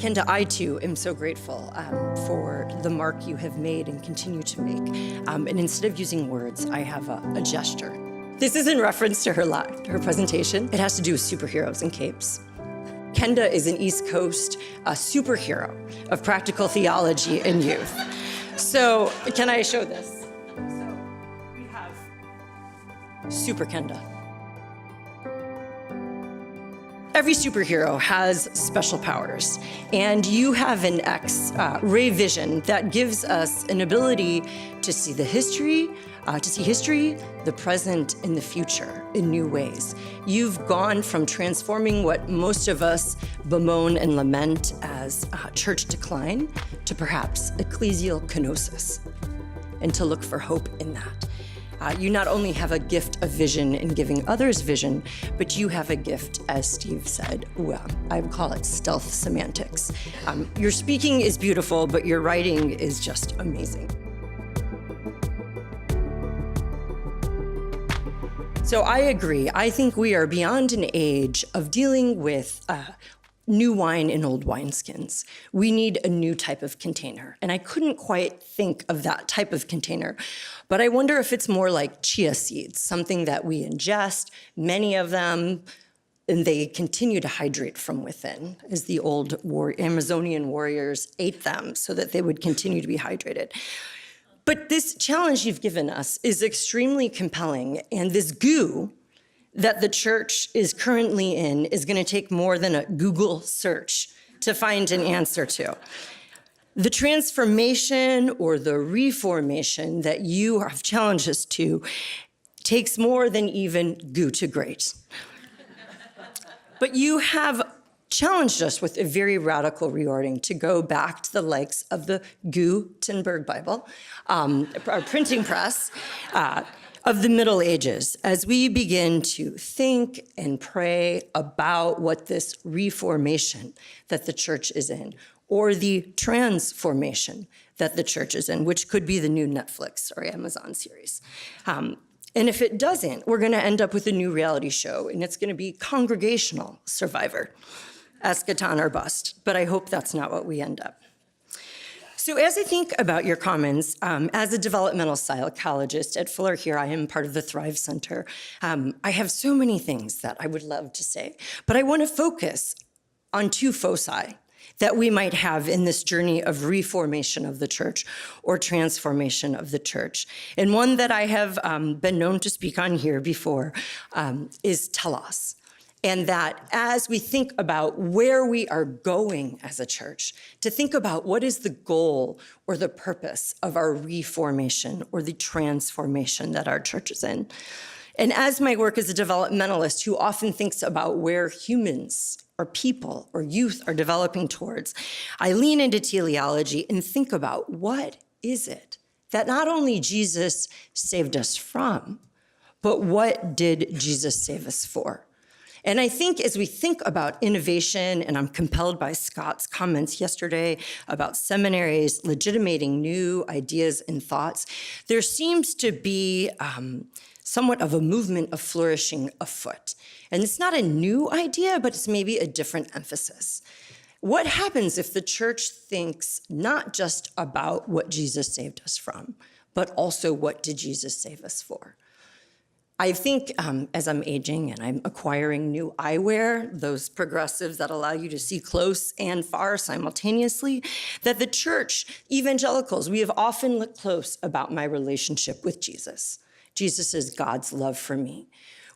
Kenda, I too am so grateful for the mark you have made and continue to make. And instead of using words, I have a gesture. This is in reference to her presentation. It has to do with superheroes and capes. Kenda is an East Coast superhero of practical theology and youth. So can I show this? So we have Super Kenda. Every superhero has special powers, and you have an X-ray vision that gives us an ability to see history, the present, and the future in new ways. You've gone from transforming what most of us bemoan and lament as church decline to perhaps ecclesial kenosis, and to look for hope in that. You not only have a gift of vision in giving others vision, but you have a gift, as Steve said, well, I would call it stealth semantics. Your speaking is beautiful, but your writing is just amazing. So I agree. I think we are beyond an age of dealing with new wine in old wineskins. We need a new type of container. And I couldn't quite think of that type of container, but I wonder if it's more like chia seeds, something that we ingest, many of them, and they continue to hydrate from within, as the old Amazonian warriors ate them so that they would continue to be hydrated. But this challenge you've given us is extremely compelling, and this goo that the church is currently in is going to take more than a Google search to find an answer to. The transformation or the reformation that you have challenged us to takes more than even goo to great. But you have challenged us with a very radical reordering to go back to the likes of the Gutenberg Bible, our printing press, of the Middle Ages, as we begin to think and pray about what this reformation that the church is in, or the transformation that the church is in, which could be the new Netflix or Amazon series. And if it doesn't, we're going to end up with a new reality show, and it's going to be Congregational Survivor, eschaton or bust. But I hope that's not what we end up. So as I think about your comments, as a developmental psychologist at Fuller here, I am part of the Thrive Center. I have so many things that I would love to say, but I want to focus on two foci that we might have in this journey of reformation of the church or transformation of the church. And one that I have been known to speak on here before is telos. And that as we think about where we are going as a church, to think about what is the goal or the purpose of our reformation or the transformation that our church is in. And as my work as a developmentalist who often thinks about where humans or people or youth are developing towards, I lean into teleology and think about what is it that not only Jesus saved us from, but what did Jesus save us for? And I think as we think about innovation, and I'm compelled by Scott's comments yesterday about seminaries legitimating new ideas and thoughts, there seems to be somewhat of a movement of flourishing afoot. And it's not a new idea, but it's maybe a different emphasis. What happens if the church thinks not just about what Jesus saved us from, but also what did Jesus save us for? I think as I'm aging and I'm acquiring new eyewear, those progressives that allow you to see close and far simultaneously, that the church, evangelicals, we have often looked close about my relationship with Jesus. Jesus is God's love for me.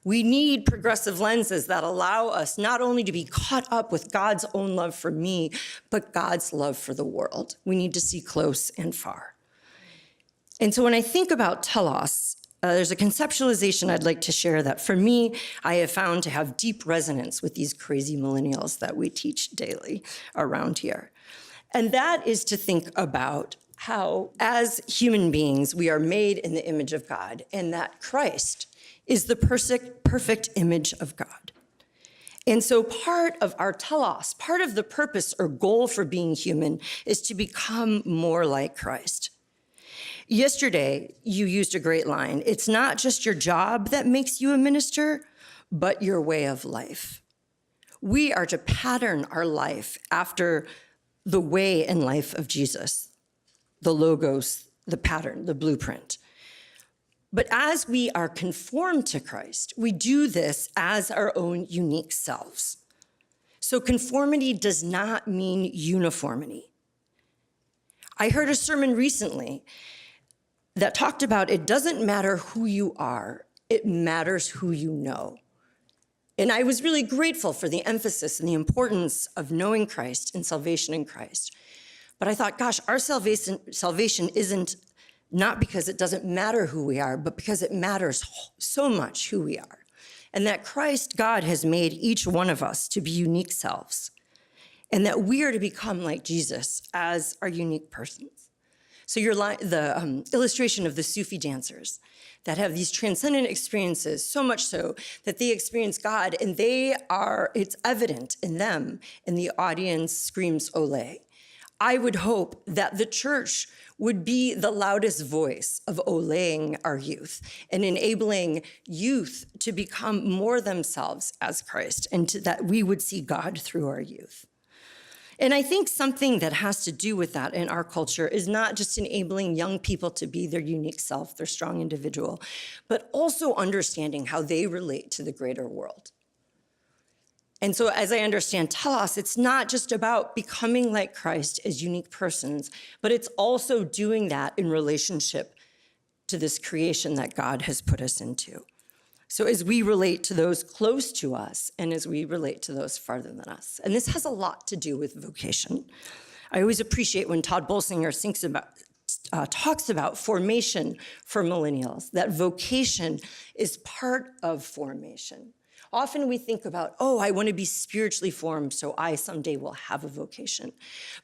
We need progressive lenses that allow us not only to be caught up with God's own love for me, but God's love for the world. We need to see close and far. And so when I think about telos, there's a conceptualization I'd like to share that for me, I have found to have deep resonance with these crazy millennials that we teach daily around here. And that is to think about how, as human beings, we are made in the image of God, and that Christ is the perfect image of God. And so part of our telos, part of the purpose or goal for being human is to become more like Christ. Yesterday, you used a great line. It's not just your job that makes you a minister, but your way of life. We are to pattern our life after the way and life of Jesus, the logos, the pattern, the blueprint. But as we are conformed to Christ, we do this as our own unique selves. So conformity does not mean uniformity. I heard a sermon recently that talked about it doesn't matter who you are, it matters who you know. And I was really grateful for the emphasis and the importance of knowing Christ and salvation in Christ. But I thought, gosh, our salvation isn't not because it doesn't matter who we are, but because it matters so much who we are. And that Christ, God, has made each one of us to be unique selves. And that we are to become like Jesus as our unique persons. So the illustration of the Sufi dancers that have these transcendent experiences, so much so that they experience God, and it's evident in them, and the audience screams, "Ole." I would hope that the church would be the loudest voice of Oleing our youth and enabling youth to become more themselves as Christ, and that we would see God through our youth. And I think something that has to do with that in our culture is not just enabling young people to be their unique self, their strong individual, but also understanding how they relate to the greater world. And so as I understand telos, it's not just about becoming like Christ as unique persons, but it's also doing that in relationship to this creation that God has put us into. So as we relate to those close to us and as we relate to those farther than us. And this has a lot to do with vocation. I always appreciate when Todd Bolsinger talks about formation for millennials, that vocation is part of formation. Often we think about, I want to be spiritually formed, so I someday will have a vocation.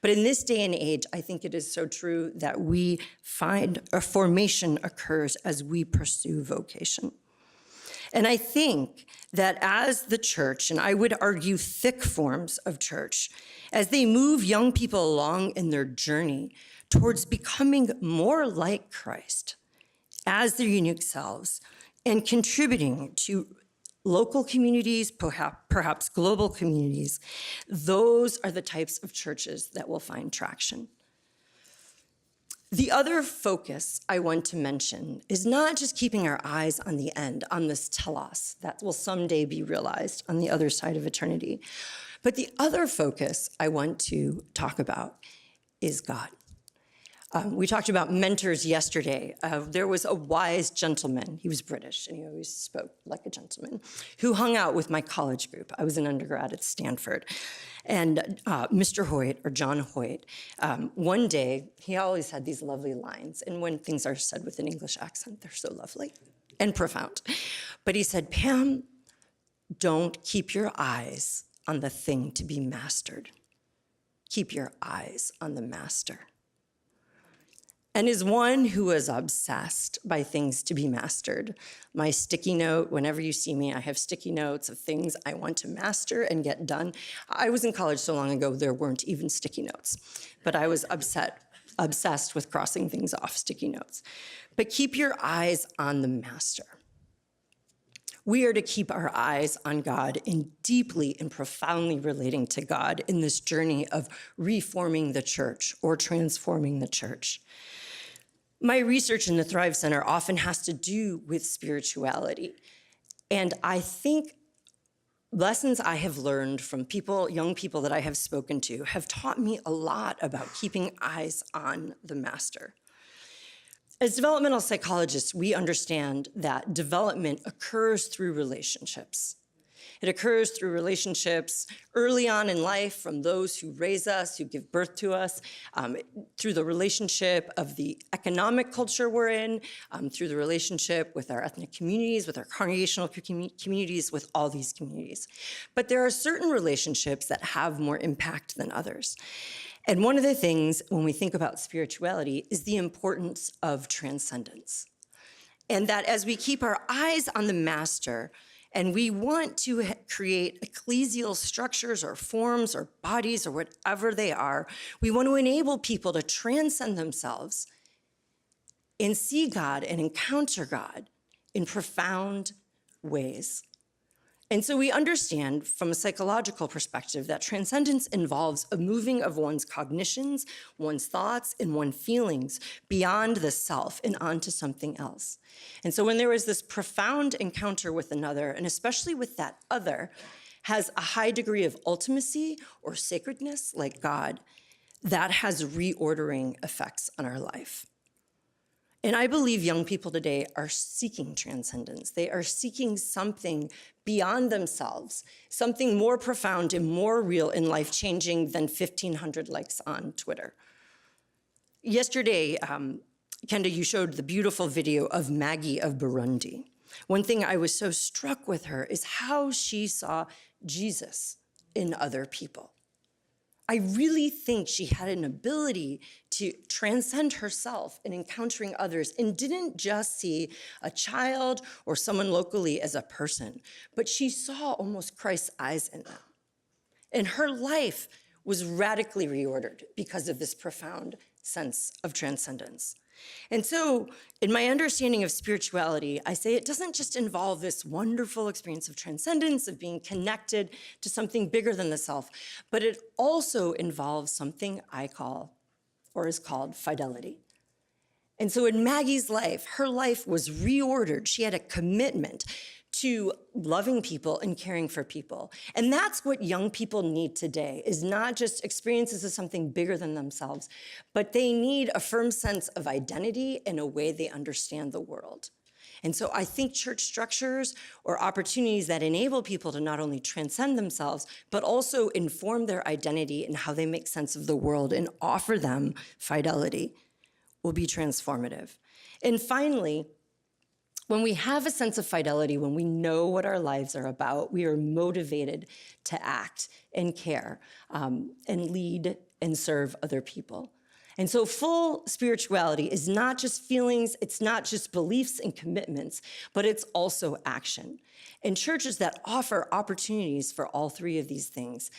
But in this day and age, I think it is so true that we find a formation occurs as we pursue vocation. And I think that as the church, and I would argue thick forms of church, as they move young people along in their journey towards becoming more like Christ as their unique selves and contributing to local communities, perhaps global communities, those are the types of churches that will find traction. The other focus I want to mention is not just keeping our eyes on the end, on this telos that will someday be realized on the other side of eternity, but the other focus I want to talk about is God. We talked about mentors yesterday. There was a wise gentleman, he was British, and he always spoke like a gentleman, who hung out with my college group. I was an undergrad at Stanford. And Mr. Hoyt, or John Hoyt, one day, he always had these lovely lines. And when things are said with an English accent, they're so lovely and profound. But he said, Pam, don't keep your eyes on the thing to be mastered. Keep your eyes on the master. And as one who was obsessed by things to be mastered, my sticky note, whenever you see me, I have sticky notes of things I want to master and get done. I was in college so long ago, there weren't even sticky notes, but I was obsessed with crossing things off sticky notes. But keep your eyes on the master. We are to keep our eyes on God and deeply and profoundly relating to God in this journey of reforming the church or transforming the church. My research in the Thrive Center often has to do with spirituality. And I think lessons I have learned from young people that I have spoken to, have taught me a lot about keeping eyes on the master. As developmental psychologists, we understand that development occurs through relationships. It occurs through relationships early on in life from those who raise us, who give birth to us, through the relationship of the economic culture we're in, through the relationship with our ethnic communities, with our congregational communities, with all these communities. But there are certain relationships that have more impact than others. And one of the things when we think about spirituality is the importance of transcendence. And that as we keep our eyes on the master, and we want to create ecclesial structures or forms or bodies or whatever they are, we want to enable people to transcend themselves and see God and encounter God in profound ways. And so we understand from a psychological perspective that transcendence involves a moving of one's cognitions, one's thoughts, and one's feelings beyond the self and onto something else. And so when there is this profound encounter with another, and especially with that other, has a high degree of ultimacy or sacredness like God, that has reordering effects on our life. And I believe young people today are seeking transcendence. They are seeking something beyond themselves, something more profound and more real and life-changing than 1,500 likes on Twitter. Yesterday, Kenda, you showed the beautiful video of Maggie of Burundi. One thing I was so struck with her is how she saw Jesus in other people. I really think she had an ability to transcend herself in encountering others and didn't just see a child or someone locally as a person, but she saw almost Christ's eyes in them. And her life was radically reordered because of this profound sense of transcendence. And so, in my understanding of spirituality, I say it doesn't just involve this wonderful experience of transcendence, of being connected to something bigger than the self, but it also involves something I call, or is called, fidelity. And so in Maggie's life, her life was reordered. She had a commitment to loving people and caring for people. And that's what young people need today, is not just experiences of something bigger than themselves, but they need a firm sense of identity and a way they understand the world. And so I think church structures or opportunities that enable people to not only transcend themselves, but also inform their identity and how they make sense of the world and offer them fidelity will be transformative. And finally, when we have a sense of fidelity, when we know what our lives are about, we are motivated to act and care and lead and serve other people. And so full spirituality is not just feelings, it's not just beliefs and commitments, but it's also action. And churches that offer opportunities for all three of these things,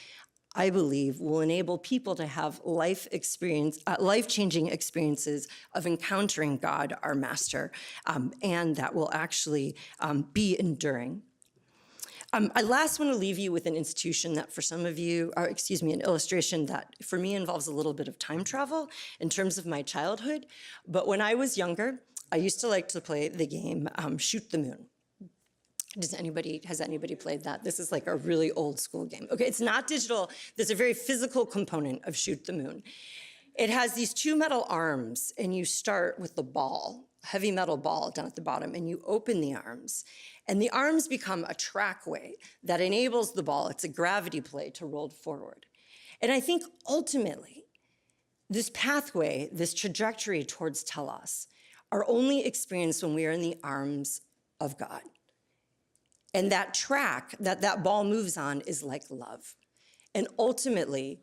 I believe, will enable people to have life-changing experiences of encountering God, our Master, and that will actually be enduring. I last want to leave you with an institution that for some of you, an illustration that for me involves a little bit of time travel in terms of my childhood. But when I was younger, I used to like to play the game Shoot the Moon. Has anybody played that? This is like a really old school game. Okay, it's not digital. There's a very physical component of Shoot the Moon. It has these two metal arms, and you start with the ball, heavy metal ball down at the bottom, and you open the arms. And the arms become a trackway that enables the ball, it's a gravity play, to roll forward. And I think ultimately, this pathway, this trajectory towards telos, are only experienced when we are in the arms of God. And that track that ball moves on is like love. And ultimately,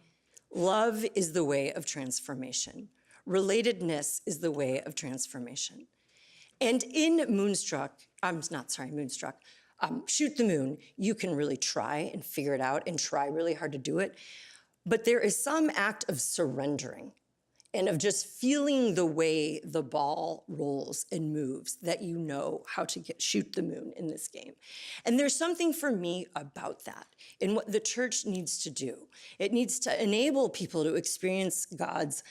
love is the way of transformation. Relatedness is the way of transformation. And in Shoot the Moon, you can really try and figure it out and try really hard to do it. But there is some act of surrendering and of just feeling the way the ball rolls and moves, that you know how to shoot the moon in this game. And there's something for me about that in what the church needs to do. It needs to enable people to experience God's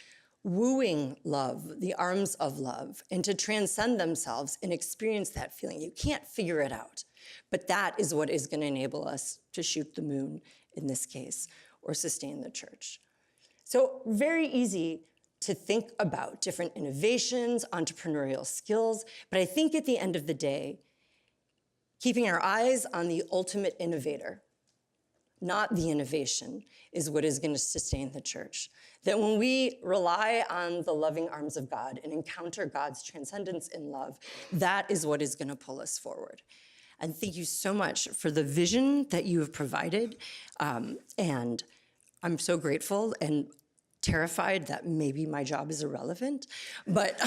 wooing love, the arms of love, and to transcend themselves and experience that feeling. You can't figure it out, but that is what is going to enable us to shoot the moon in this case, or sustain the church. So very easy to think about different innovations, entrepreneurial skills, but I think at the end of the day, keeping our eyes on the ultimate innovator, not the innovation, is what is going to sustain the church. That when we rely on the loving arms of God and encounter God's transcendence in love, that is what is going to pull us forward. And thank you so much for the vision that you have provided. And I'm so grateful and terrified that maybe my job is irrelevant, but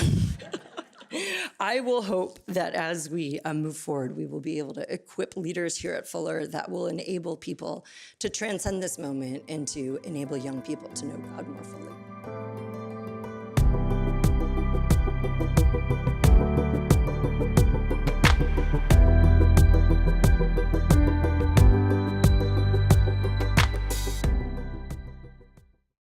I will hope that as we move forward, we will be able to equip leaders here at Fuller that will enable people to transcend this moment and to enable young people to know God more fully.